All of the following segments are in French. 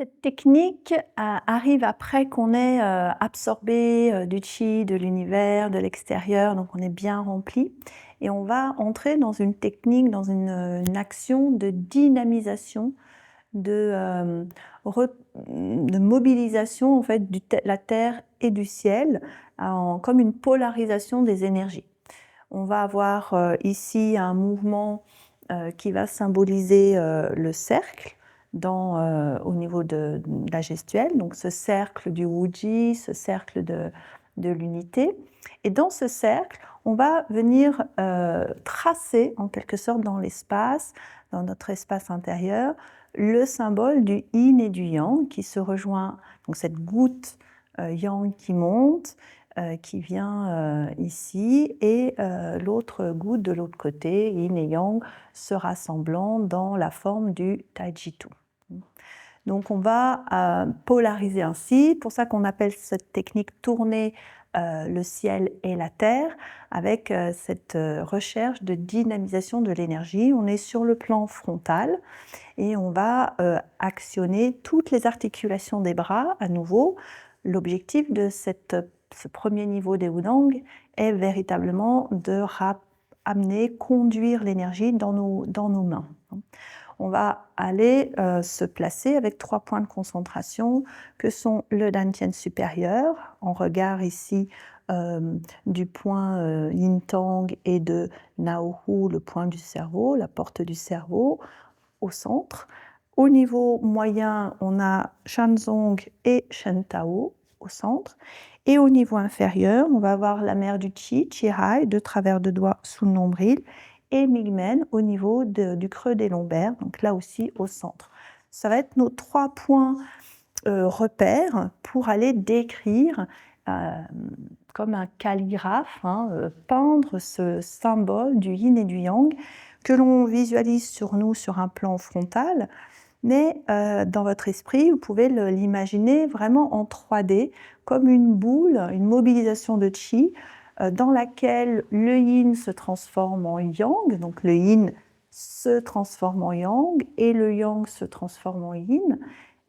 Cette technique arrive après qu'on ait absorbé du chi, de l'univers, de l'extérieur, donc on est bien rempli. Et on va entrer dans une technique, dans une action de dynamisation, de, de mobilisation en fait de la terre et du ciel, comme une polarisation des énergies. On va avoir ici un mouvement qui va symboliser le cercle au niveau de la gestuelle, donc ce cercle du Wuji, ce cercle de l'unité. Et dans ce cercle, on va venir tracer en quelque sorte dans l'espace, dans notre espace intérieur, le symbole du yin et du yang qui se rejoint, donc cette goutte yang qui monte, qui vient ici, et l'autre goutte de l'autre côté, yin et yang, se rassemblant dans la forme du Taijitu. Donc on va polariser ainsi, pour ça qu'on appelle cette technique tourner le ciel et la terre, avec cette recherche de dynamisation de l'énergie. On est sur le plan frontal et on va actionner toutes les articulations des bras à nouveau. L'objectif de ce premier niveau des Wudang est véritablement de conduire l'énergie dans nos mains. On va aller se placer avec 3 points de concentration que sont le Dantian supérieur, en regard ici du point Yin Tang et de Naohu, le point du cerveau, la porte du cerveau, au centre. Au niveau moyen, on a Shanzong et Shentao au centre. Et au niveau inférieur, on va avoir la mer du Qi, Qihai, de travers de doigts sous le nombril, et Mingmen au niveau du creux des lombaires, donc là aussi au centre. Ça va être nos 3 points repères pour aller décrire comme un calligraphe, peindre ce symbole du yin et du yang que l'on visualise sur nous sur un plan frontal, mais dans votre esprit, vous pouvez l'imaginer vraiment en 3D, comme une boule, une mobilisation de chi, dans laquelle le yin se transforme en yang, donc le yin se transforme en yang et le yang se transforme en yin,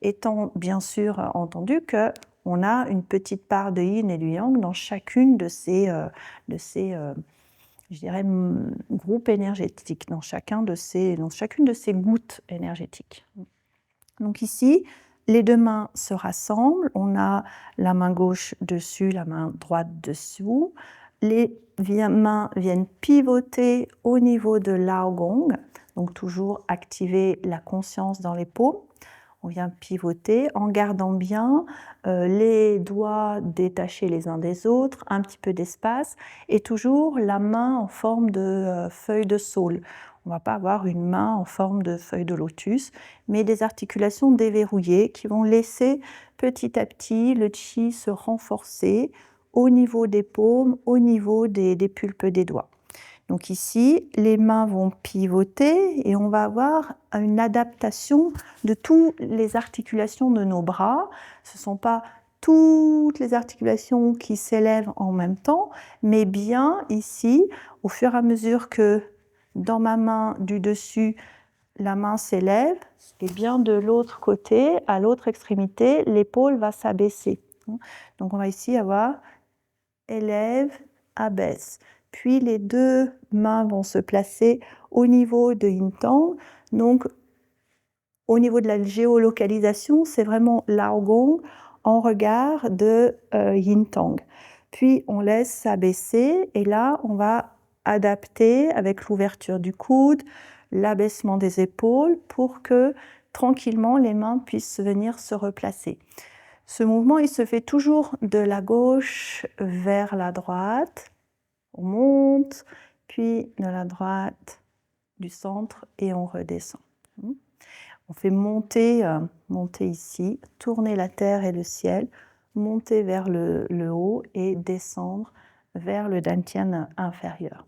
étant bien sûr entendu que on a une petite part de yin et du yang dans chacune de ces je dirais, groupes énergétiques, dans chacune de ces gouttes énergétiques. Donc ici, les 2 mains se rassemblent, on a la main gauche dessus, la main droite dessous. Les mains viennent pivoter au niveau de l'Aogong, donc toujours activer la conscience dans les paumes. On vient pivoter en gardant bien les doigts détachés les uns des autres, un petit peu d'espace, et toujours la main en forme de feuille de saule. On ne va pas avoir une main en forme de feuille de lotus, mais des articulations déverrouillées qui vont laisser petit à petit le chi se renforcer au niveau des paumes, au niveau des pulpes des doigts. Donc ici, les mains vont pivoter et on va avoir une adaptation de toutes les articulations de nos bras. Ce ne sont pas toutes les articulations qui s'élèvent en même temps, mais bien ici, au fur et à mesure que dans ma main du dessus, la main s'élève, et bien de l'autre côté, à l'autre extrémité, l'épaule va s'abaisser. Donc on va ici avoir élève, abaisse. Puis les 2 mains vont se placer au niveau de Yin Tang. Donc au niveau de la géolocalisation, c'est vraiment Laogong en regard de Yin Tang. Puis on laisse s'abaisser et là on va adapter avec l'ouverture du coude, l'abaissement des épaules pour que tranquillement les mains puissent venir se replacer. Ce mouvement, il se fait toujours de la gauche vers la droite. On monte, puis de la droite, du centre, et on redescend. On fait monter ici, tourner la terre et le ciel, monter vers le haut et descendre vers le dantian inférieur.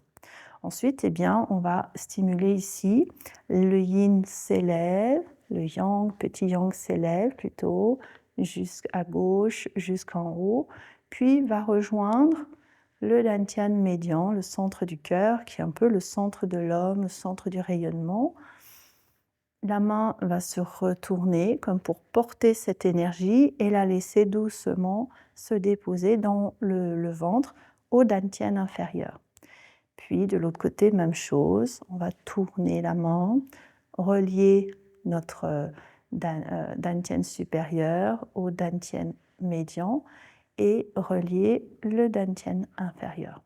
Ensuite, eh bien, on va stimuler ici, le yin s'élève, le yang, petit yang s'élève plutôt, jusqu'à gauche, jusqu'en haut, puis va rejoindre le dantian médian, le centre du cœur, qui est un peu le centre de l'homme, le centre du rayonnement. La main va se retourner comme pour porter cette énergie et la laisser doucement se déposer dans le ventre, au dantian inférieur. Puis de l'autre côté, même chose, on va tourner la main, relier notre dantian supérieur au dantian médian et relier le dantian inférieur.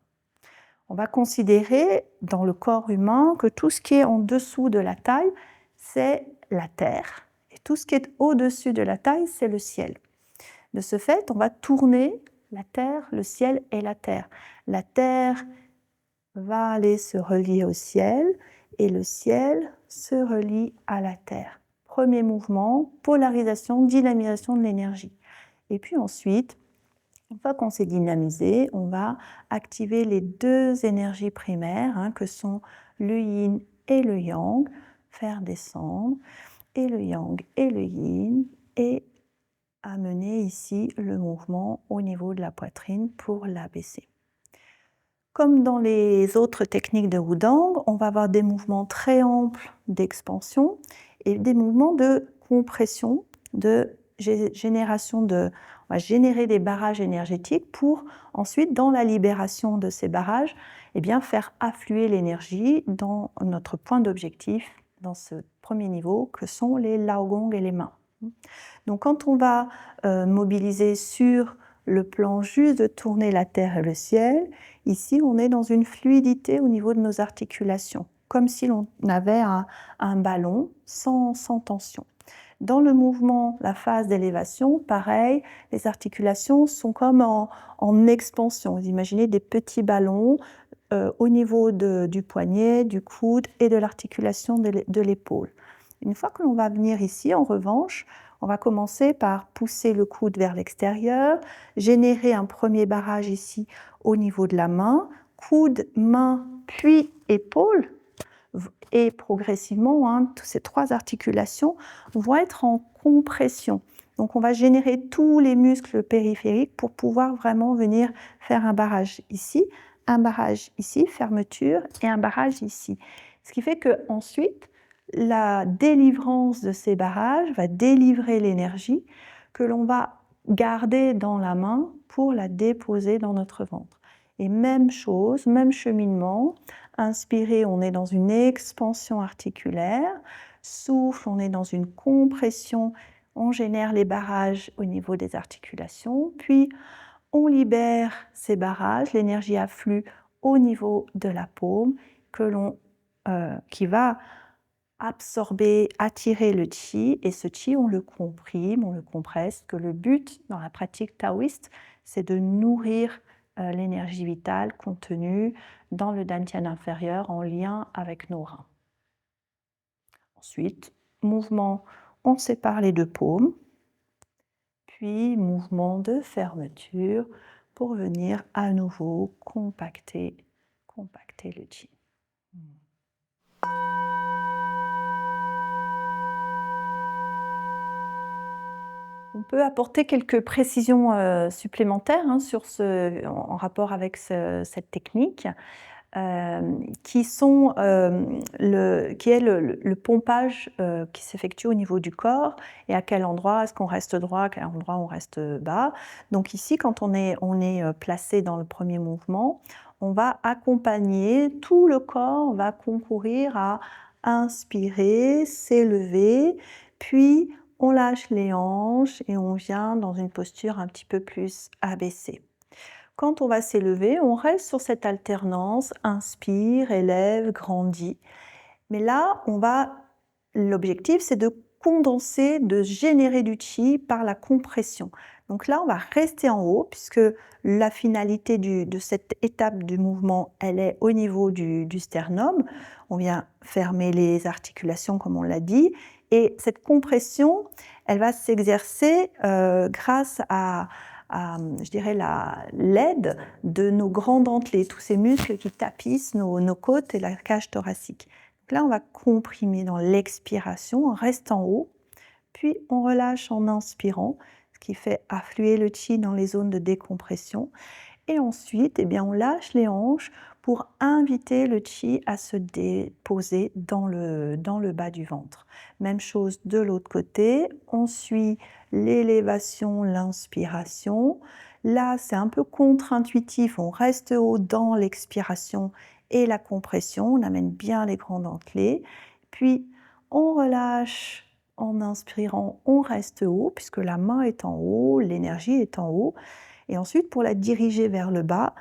On va considérer dans le corps humain que tout ce qui est en dessous de la taille, c'est la terre, et tout ce qui est au-dessus de la taille, c'est le ciel. De ce fait, on va tourner la terre, le ciel et la terre. La terre va aller se relier au ciel et le ciel se relie à la terre. Premier mouvement, polarisation, dynamisation de l'énergie. Et puis ensuite, une fois qu'on s'est dynamisé, on va activer les deux énergies primaires que sont le yin et le yang, faire descendre, et le yang et le yin, et amener ici le mouvement au niveau de la poitrine pour l'abaisser. Comme dans les autres techniques de Wudang, on va avoir des mouvements très amples d'expansion et des mouvements de compression, de génération de... On va générer des barrages énergétiques pour ensuite, dans la libération de ces barrages, eh bien, faire affluer l'énergie dans notre point d'objectif, dans ce premier niveau, que sont les Laogong et les mains. Donc quand on va mobiliser sur le plan juste de tourner la terre et le ciel, ici on est dans une fluidité au niveau de nos articulations, comme si l'on avait un ballon sans tension. Dans le mouvement, la phase d'élévation, pareil, les articulations sont comme en expansion. Vous imaginez des petits ballons au niveau du poignet, du coude et de l'articulation de l'épaule. Une fois que l'on va venir ici, en revanche, on va commencer par pousser le coude vers l'extérieur, générer un premier barrage ici au niveau de la main, coude, main, puis épaule. Et progressivement, toutes ces trois articulations vont être en compression. Donc on va générer tous les muscles périphériques pour pouvoir vraiment venir faire un barrage ici, un barrage ici, fermeture, et un barrage ici. Ce qui fait qu'ensuite, la délivrance de ces barrages va délivrer l'énergie que l'on va garder dans la main pour la déposer dans notre ventre. Et même chose, même cheminement, inspirez, on est dans une expansion articulaire, souffle, on est dans une compression, on génère les barrages au niveau des articulations, puis on libère ces barrages, l'énergie afflue au niveau de la paume qui va absorber, attirer le chi, et ce chi, on le comprime, on le compresse, que le but dans la pratique taoïste, c'est de nourrir l'énergie vitale contenue dans le dantian inférieur en lien avec nos reins. Ensuite, mouvement, on sépare les deux paumes, puis mouvement de fermeture pour venir à nouveau compacter le chi. On peut apporter quelques précisions supplémentaires en rapport avec cette technique, qui est le pompage qui s'effectue au niveau du corps, et à quel endroit est-ce qu'on reste droit, à quel endroit on reste bas. Donc ici, quand on est placé dans le premier mouvement, on va accompagner, tout le corps va concourir à inspirer, s'élever, puis on lâche les hanches et on vient dans une posture un petit peu plus abaissée. Quand on va s'élever, on reste sur cette alternance, inspire, élève, grandit. Mais là, l'objectif, c'est de condenser, de générer du chi par la compression. Donc là, on va rester en haut, puisque la finalité de cette étape du mouvement, elle est au niveau du sternum. On vient fermer les articulations, comme on l'a dit, et cette compression, elle va s'exercer grâce à je dirais, l'aide de nos grands dentelés, tous ces muscles qui tapissent nos côtes et la cage thoracique. Donc là, on va comprimer dans l'expiration, on reste en haut, puis on relâche en inspirant, ce qui fait affluer le chi dans les zones de décompression. Et ensuite, eh bien, on lâche les hanches pour inviter le chi à se déposer dans le bas du ventre. Même chose de l'autre côté, on suit l'élévation, l'inspiration. Là, c'est un peu contre-intuitif, on reste haut dans l'expiration et la compression, on amène bien les grands dentelés. Puis, on relâche en inspirant, on reste haut, puisque la main est en haut, l'énergie est en haut. Et ensuite, pour la diriger vers le bas,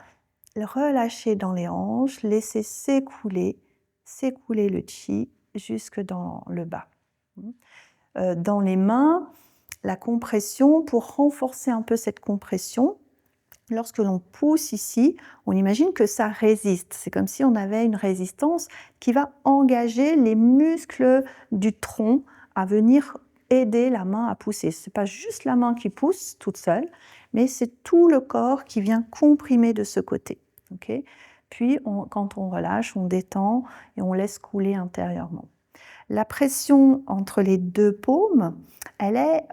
relâcher dans les hanches, laisser s'écouler le chi jusque dans le bas. Dans les mains, la compression, pour renforcer un peu cette compression, lorsque l'on pousse ici, on imagine que ça résiste. C'est comme si on avait une résistance qui va engager les muscles du tronc à venir aider la main à pousser. Ce n'est pas juste la main qui pousse toute seule, mais c'est tout le corps qui vient comprimer de ce côté. Okay. Puis, quand on relâche, on détend et on laisse couler intérieurement. La pression entre les deux paumes, elle est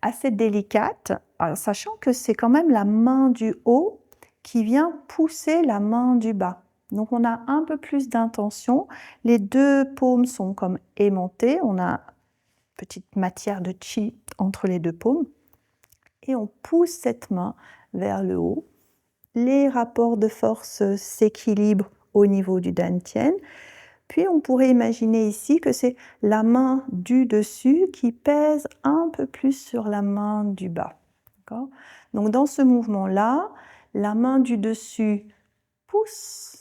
assez délicate, sachant que c'est quand même la main du haut qui vient pousser la main du bas. Donc on a un peu plus d'intention, les deux paumes sont comme aimantées, on a une petite matière de chi entre les deux paumes, et on pousse cette main vers le haut. Les rapports de force s'équilibrent au niveau du dantian. Puis on pourrait imaginer ici que c'est la main du dessus qui pèse un peu plus sur la main du bas. Donc dans ce mouvement-là, la main du dessus pousse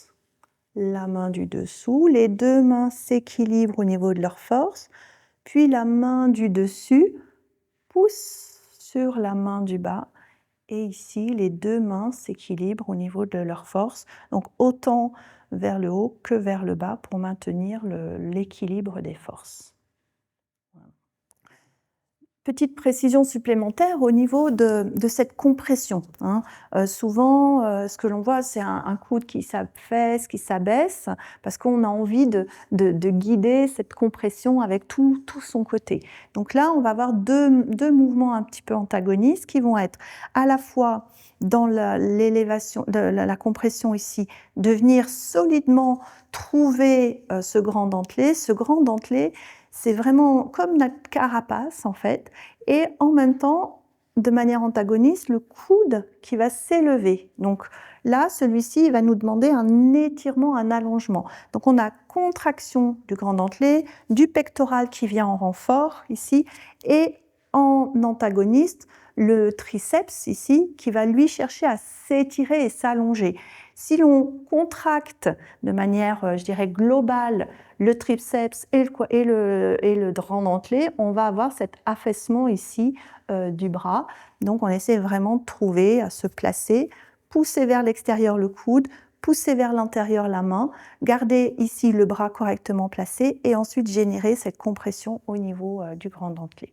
la main du dessous, les deux mains s'équilibrent au niveau de leur force, puis la main du dessus pousse sur la main du bas, et ici les deux mains s'équilibrent au niveau de leur force, donc autant vers le haut que vers le bas pour maintenir l'équilibre des forces. Petite précision supplémentaire au niveau de cette compression. Souvent, ce que l'on voit, c'est un coude qui s'affaisse, qui s'abaisse, parce qu'on a envie de guider cette compression avec tout son côté. Donc là, on va avoir deux mouvements un petit peu antagonistes qui vont être à la fois dans l'élévation, la compression ici, de venir solidement trouver ce grand dentelé. Ce grand dentelé, c'est vraiment comme notre carapace en fait, et en même temps, de manière antagoniste, le coude qui va s'élever. Donc là, celui-ci va nous demander un étirement, un allongement. Donc on a contraction du grand dentelé, du pectoral qui vient en renfort ici, et en antagoniste, le triceps ici, qui va lui chercher à s'étirer et s'allonger. Si l'on contracte de manière, je dirais, globale le triceps et le grand dentelé, on va avoir cet affaissement ici du bras. Donc on essaie vraiment de trouver, à se placer, pousser vers l'extérieur le coude, pousser vers l'intérieur la main, garder ici le bras correctement placé et ensuite générer cette compression au niveau du grand dentelé.